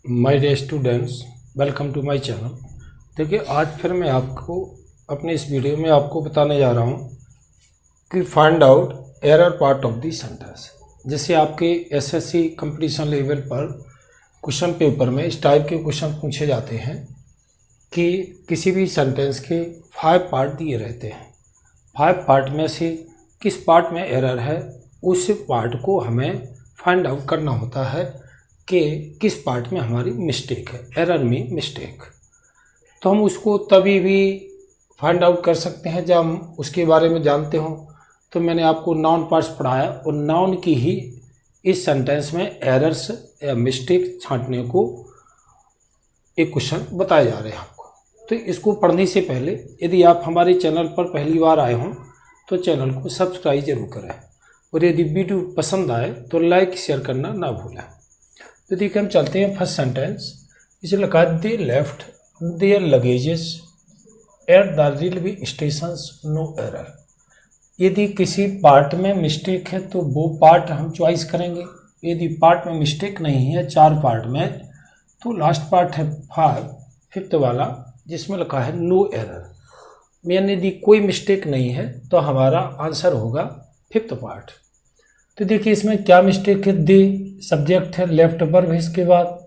My dear students, welcome to my channel. देखिए, आज फिर मैं आपको अपने इस वीडियो में आपको बताने जा रहा हूँ कि find out error part of the sentence. जैसे आपके एसएससी कंपटीशन लेवल पर क्वेश्चन पेपर में इस टाइप के क्वेश्चन पूछे जाते हैं कि किसी भी सेंटेंस के 5 पार्ट दिए रहते हैं। 5 पार्ट में से किस पार्ट में एरर है, उस पार्ट को हमें फाइंड आउट करना होता है कि किस पार्ट में हमारी मिस्टेक है, एरर में मिस्टेक। तो हम उसको तभी भी फाइंड आउट कर सकते हैं जब हम उसके बारे में जानते हों। तो मैंने आपको नाउन पार्ट्स पढ़ाया और नाउन की ही इस सेंटेंस में एरर्स या मिस्टेक छांटने को एक क्वेश्चन बताए जा रहे हैं आपको। तो इसको पढ़ने से पहले यदि आप हमारे चैनल पर पहली बार आए हों तो चैनल को सब्सक्राइब जरूर करें और यदि वीडियो पसंद आए तो लाइक शेयर करना ना भूलें। तो देखिए, हम चलते हैं फर्स्ट सेंटेंस। इसे लिखा है they left their luggages at the railway station, no error. यदि किसी पार्ट में मिस्टेक है तो वो पार्ट हम चॉइस करेंगे। यदि पार्ट में मिस्टेक नहीं है 4 पार्ट में, तो लास्ट पार्ट है 5th वाला जिसमें लिखा है नो एरर। यानी यदि कोई मिस्टेक नहीं है तो हमारा आंसर होगा 5th पार्ट। तो देखिए, इसमें क्या मिस्टेक है। दे सब्जेक्ट है, लेफ्ट वर्ब है, इसके बाद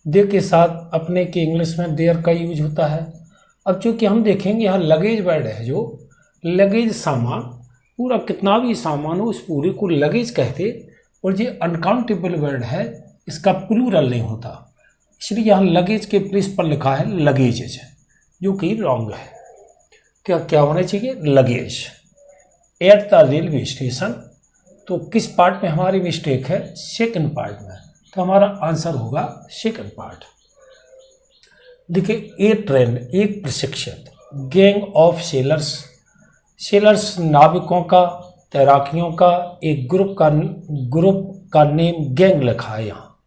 दे के साथ अपने के इंग्लिश में देयर का यूज होता है। अब चूंकि हम देखेंगे यहाँ लगेज वर्ड है, जो लगेज सामान, पूरा कितना भी सामान हो उस पूरे को लगेज कहते, और ये अनकाउंटेबल वर्ड है, इसका प्लूरल नहीं होता, इसलिए यहाँ लगेज के प्लेस पर लिखा है लगेजेज, जो कि रॉन्ग है। क्या होना चाहिए, luggage. Eight the railway station, तो किस पार्ट में हमारी मिस्टेक है, 2nd पार्ट में, तो हमारा आंसर होगा 2nd पार्ट। देखिए, ए ट्रेंड, एक प्रशिक्षित, गैंग ऑफ सेलर्स, सेलर्स नाविकों का, तैराकियों का एक ग्रुप का नेम गैंग लिखा है यहाँ।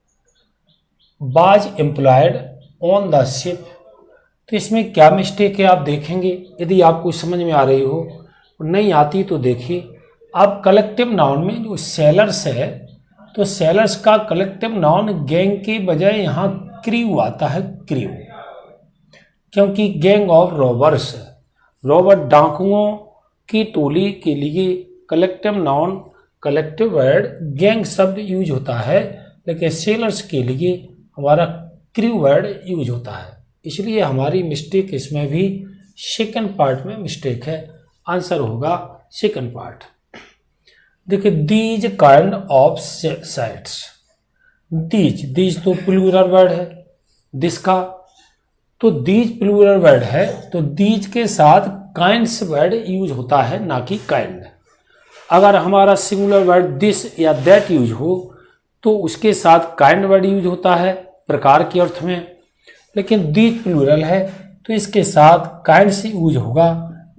बाज एम्प्लॉयड ऑन द शिप, तो इसमें क्या मिस्टेक है आप देखेंगे। यदि आपको समझ में आ रही हो, नहीं आती तो देखिए। अब कलेक्टिव नाउन में जो सेलर्स है, तो सेलर्स का कलेक्टिव नाउन गैंग के बजाय यहाँ क्रू आता है, क्रू, क्योंकि गैंग ऑफ रॉबर्स है, रॉबर डाकुओं की टोली के लिए collective noun, collective word gang शब्द यूज होता है, लेकिन सेलर्स के लिए हमारा क्रू वर्ड यूज होता है। इसलिए हमारी मिस्टेक इसमें भी 2nd पार्ट में मिस्टेक है, आंसर होगा 2nd पार्ट। देखिए, these kind of sites, these तो प्लूरल वर्ड है, दिसका, तो दीज प्लूरल वर्ड है, तो दीज के साथ काइंड्स वर्ड यूज होता है, ना कि काइंड। अगर हमारा सिंगुलर वर्ड दिस या दैट यूज हो तो उसके साथ काइंड वर्ड यूज होता है प्रकार के अर्थ में, लेकिन दीज प्लूरल है तो इसके साथ काइंड से यूज होगा,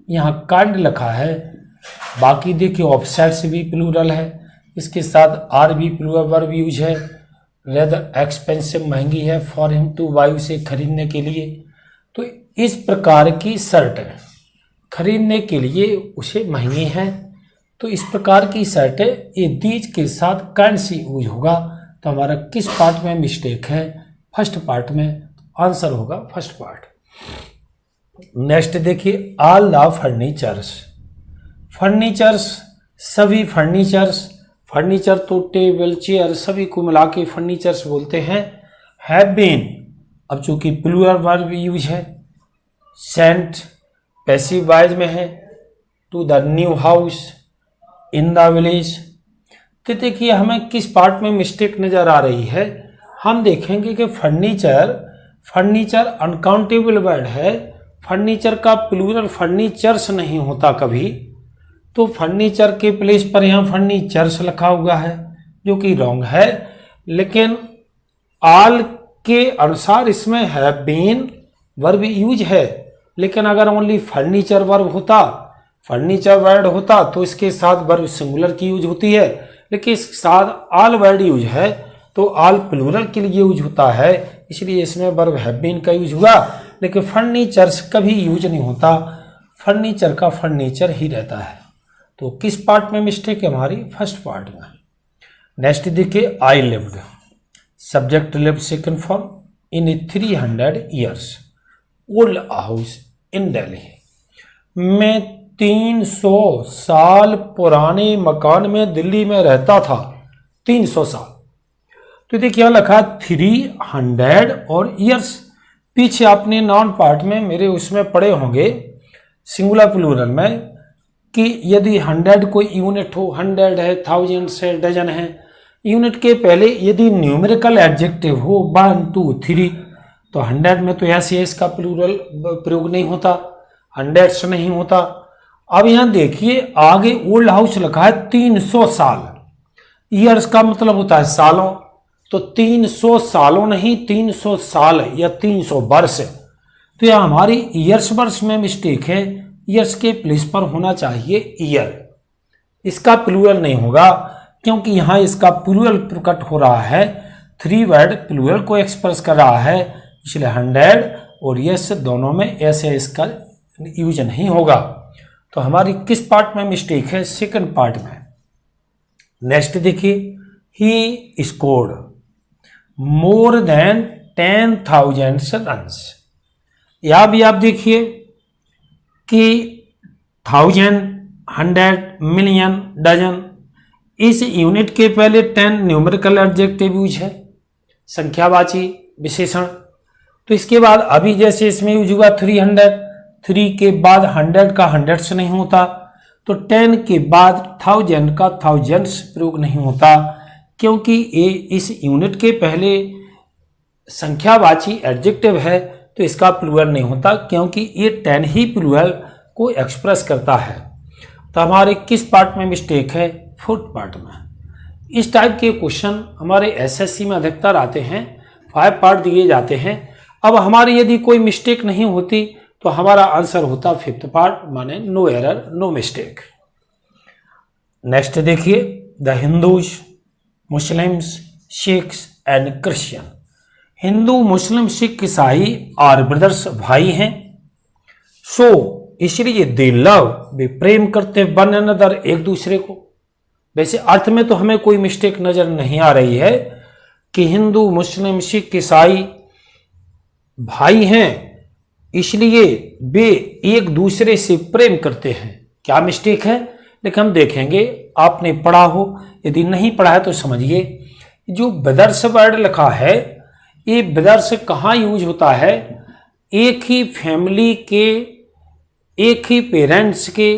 यहाँ काइंड लिखा है। बाकी देखिए, ऑफसेट्स भी प्लूरल है, इसके साथ आर भी प्लूरल वर्ब यूज है। रेदर एक्सपेंसिव, महंगी है, फॉर हिम टू बाय, उसे खरीदने के लिए। तो इस प्रकार की शर्ट है, खरीदने के लिए उसे महंगी है, तो इस प्रकार की शर्ट है, ये दीज के साथ काइंड से यूज होगा। तो हमारा किस पार्ट में मिस्टेक है, 1st पार्ट में, आंसर होगा 1st पार्ट। नेक्स्ट देखिए, ऑल द फर्नीचर्स, फर्नीचर्स सभी फर्नीचर्स, फर्नीचर तो टेबल चेयर सभी को मिला के फर्नीचर्स बोलते हैं। हैव बीन, अब चूंकि प्लूरल वर्ब यूज है, सेंट पैसिव वॉइस में है, to the new house, in the village. तो देखिए, हमें किस पार्ट में मिस्टेक नजर आ रही है। हम देखेंगे कि फर्नीचर अनकाउंटेबल वर्ड है, फर्नीचर का प्लूरल फर्नीचर्स नहीं होता कभी, तो फर्नीचर के प्लेस पर यहाँ फर्नीचर्स लिखा हुआ है, जो कि रॉन्ग है। लेकिन ऑल के अनुसार इसमें हैव बीन वर्ब यूज है, लेकिन अगर ओनली फर्नीचर वर्ब होता, फर्नीचर वर्ड होता, तो इसके साथ वर्ब सिंगुलर की यूज होती है, लेकिन इसके साथ ऑल वर्ड यूज है, तो ऑल प्लूरल के लिए यूज होता है, इसलिए इसमें वर्ब हैव बीन का यूज हुआ। लेकिन फर्नीचर्स कभी यूज नहीं होता, फर्नीचर का फर्नीचर ही रहता है। तो किस पार्ट में मिस्टेक है हमारी, 1st पार्ट में। नेक्स्ट देखिए, I lived, subject lived 2nd form, in 300 years. Old house in Delhi. मैं 300 साल पुराने मकान में दिल्ली में रहता था। 300 साल। तो देखिए यहाँ लिखा 300 और ईयर्स। पीछे आपने नॉन पार्ट में मेरे उसमें पढ़े होंगे सिंगुलर प्लूरल में कि यदि 100 कोई यूनिट हो, 100 है, थाउजेंड्स है, डजन है, यूनिट के पहले यदि न्यूमेरिकल एडजेक्टिव हो 1 2 3 तो 100 में तो ऐसे इसका प्लूरल प्रयोग नहीं होता, 100 नहीं होता। अब यहाँ देखिए आगे ओल्ड हाउस लिखा है 300 साल। ईयर्स का मतलब होता है सालों, तो 300 सालों नहीं 300 साल या 300 वर्ष। तो यह हमारी ईयर्स वर्ष में मिस्टेक है। ईयर्स के प्लेस पर होना चाहिए ईयर, इसका प्लूरल नहीं होगा क्योंकि यहाँ इसका प्लूरल प्रकट हो रहा है, 3 वर्ड प्लूरल को एक्सप्रेस कर रहा है, इसलिए 100 और यस दोनों में ऐसे इसका यूज नहीं होगा। तो हमारी किस पार्ट में मिस्टेक है? सेकंड पार्ट में। नेक्स्ट देखिए, he scored more than 10,000 runs. यहां भी आप देखिए कि 1000, 100, मिलियन, डजन, इस यूनिट के पहले 10 न्यूमेरिकल एडजेक्टिव यूज है, संख्यावाची विशेषण। तो इसके बाद अभी जैसे इसमें यूज हुआ 300, 3 के बाद 100 का 100 से नहीं होता, तो 10 के बाद 1000 का थाउजेंड्स प्रयोग नहीं होता क्योंकि ये इस यूनिट के पहले संख्यावाची एडजेक्टिव है, तो इसका प्लूरल नहीं होता क्योंकि ये 10 ही प्लूरल को एक्सप्रेस करता है। तो हमारे किस पार्ट में मिस्टेक है? फोर्थ पार्ट में। इस टाइप के क्वेश्चन हमारे एसएससी में अधिकतर आते हैं, 5 पार्ट दिए जाते हैं। अब हमारी यदि कोई मिस्टेक नहीं होती तो हमारा आंसर होता 5th पार्ट, माने no error no mistake. Next देखिए, the Hindus, Muslims, Sikhs and Christian. Hindu, Muslim, Sikh, ईसाई और ब्रदर्स भाई हैं। सो इसलिए दे लव, वे प्रेम करते वन अनदर, एक दूसरे को। वैसे अर्थ में तो हमें कोई मिस्टेक नजर नहीं आ रही है कि हिंदू, मुस्लिम, सिख, ईसाई भाई हैं इसलिए वे एक दूसरे से प्रेम करते हैं। क्या मिस्टेक है? लेकिन हम देखेंगे, आपने पढ़ा हो, यदि नहीं पढ़ा है तो समझिए। जो ब्रदर्स वर्ड लिखा है, ये ब्रदर्स कहाँ यूज होता है? एक ही फैमिली के, एक ही पेरेंट्स के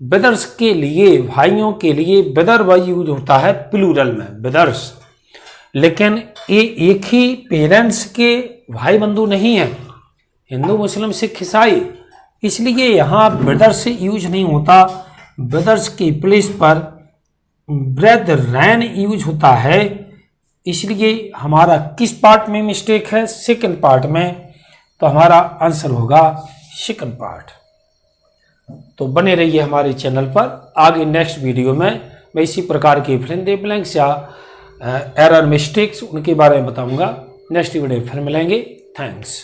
ब्रदर्स के लिए, भाइयों के लिए ब्रदर वर्ड यूज होता है प्लूरल में, ब्रदर्स। लेकिन ये एक ही पेरेंट्स के भाई बंधु नहीं है, हिंदू, मुस्लिम, सिख, ईसाई, इसलिए यहाँ ब्रदर्स यूज नहीं होता। ब्रदर्स की प्लेस पर ब्रेदरैन यूज होता है। इसलिए हमारा किस पार्ट में मिस्टेक है? सेकंड पार्ट में। तो हमारा आंसर होगा सेकंड पार्ट। तो बने रहिए हमारे चैनल पर। आगे नेक्स्ट वीडियो में मैं इसी प्रकार के फ्रेंड ब्लैंक्स या एरर मिस्टेक्स उनके बारे में बताऊंगा। नेक्स्ट वीडियो फिर मिलेंगे। थैंक्स।